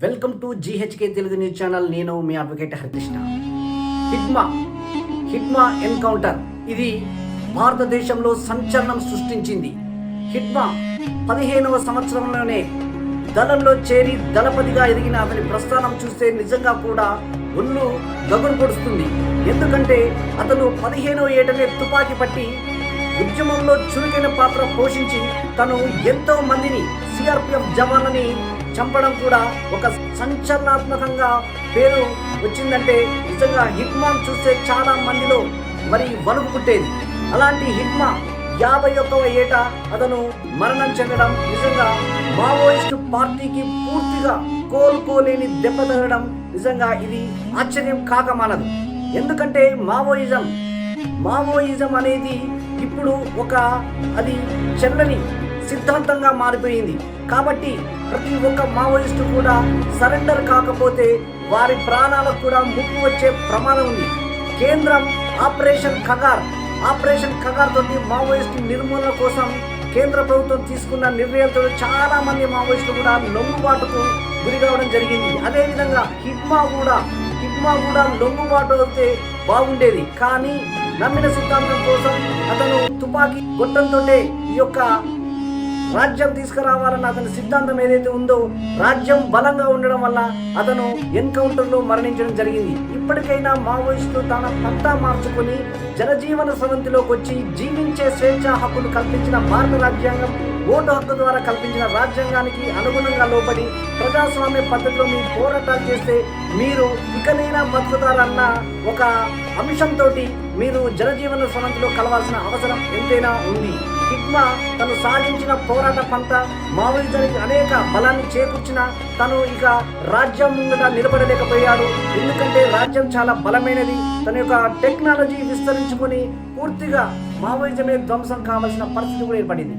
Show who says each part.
Speaker 1: Welcome to GHK Telugu news channel. నేను మీ advocate Harikrishna. Hidma encounter ఇది భారతదేశంలో సంచలనం సృష్టించింది. హిడ్మా 15వ సంవత్సరంలోనే దళంలో చేరి దళపతిగా ఎదిగిన అతని ప్రస్థానం చూస్తే నిజంగా కూడా ఒళ్ళు గగురు పొడుస్తుంది. ఎందుకంటే అతను 15వ ఏటనే తుపాకీ పట్టి ఉద్యమంలో చురుకైన పాత్ర పోషించి తను ఎంతో మందిని సిఆర్పిఎఫ్ జవాన్లని చంపడం కూడా ఒక సంచలనాత్మకంగా పేరు వచ్చిందంటే నిజంగా హిడ్మాన్ చూస్తే చాలా మందిలో మరి వణుకు పుట్టేది. అలాంటి హిడ్మా 51వ ఏట అతను మరణం చెందడం నిజంగా మావోయిస్టు పార్టీకి పూర్తిగా కోలుకోలేని దెబ్బ తగలడం నిజంగా ఇది ఆశ్చర్యం కాకమానదు. ఎందుకంటే మావోయిజం అనేది ఇప్పుడు అది చెల్లని సిద్ధాంతంగా మారిపోయింది. కాబట్టి ప్రతి ఒక్క మావోయిస్టు కూడా సరెండర్ కాకపోతే వారి ప్రాణాలకు కూడా ముప్పు వచ్చే ప్రమాదం ఉంది. కేంద్రం ఆపరేషన్ ఖగార్ తోటి మావోయిస్టు నిర్మూలన కోసం కేంద్ర ప్రభుత్వం తీసుకున్న నిర్ణయంతో చాలా మంది మావోయిస్టులు కూడా లొంగుబాటుకు గురి కావడం జరిగింది. అదేవిధంగా హిడ్మా కూడా లొంగుబాటు అయితే బాగుండేది. కానీ నమ్మిన సిద్ధాంతం కోసం అతను తుపాకీ గొట్టంతో ఈ యొక్క రాజ్యం తీసుకురావాలన్న అతని సిద్ధాంతం ఏదైతే ఉందో రాజ్యం బలంగా ఉండడం వల్ల అతను ఎన్కౌంటర్లో మరణించడం జరిగింది. ఇప్పటికైనా మావోయిస్టులు తన పంతా మార్చుకుని జనజీవన స్రవంతిలోకి వచ్చి జీవించే స్వేచ్ఛా హక్కులు కల్పించిన భారత రాజ్యాంగం, ఓటు హక్కు ద్వారా కల్పించిన రాజ్యాంగానికి అనుగుణంగా లోబడి ప్రజాస్వామ్య పద్ధతిలో మీ పోరాటాలు చేస్తే మీరు ఇకనైనా బతుకుతారన్న ఒక అంశంతో మీరు జనజీవన స్రవంతిలో కలవాల్సిన అవసరం ఎంతైనా ఉంది. హిడ్మా తను సాధించిన పోరాట పంట మావోయిజానికి అనేక బలాన్ని చేకూర్చిన తను ఇక రాజ్యం ముంగట నిలబడలేకపోయాడు. ఎందుకంటే రాజ్యం చాలా బలమైనది. తన యొక్క టెక్నాలజీ విస్తరించుకొని పూర్తిగా మావోయిజమే ధ్వంసం కావాల్సిన పరిస్థితి కూడా ఏర్పడింది.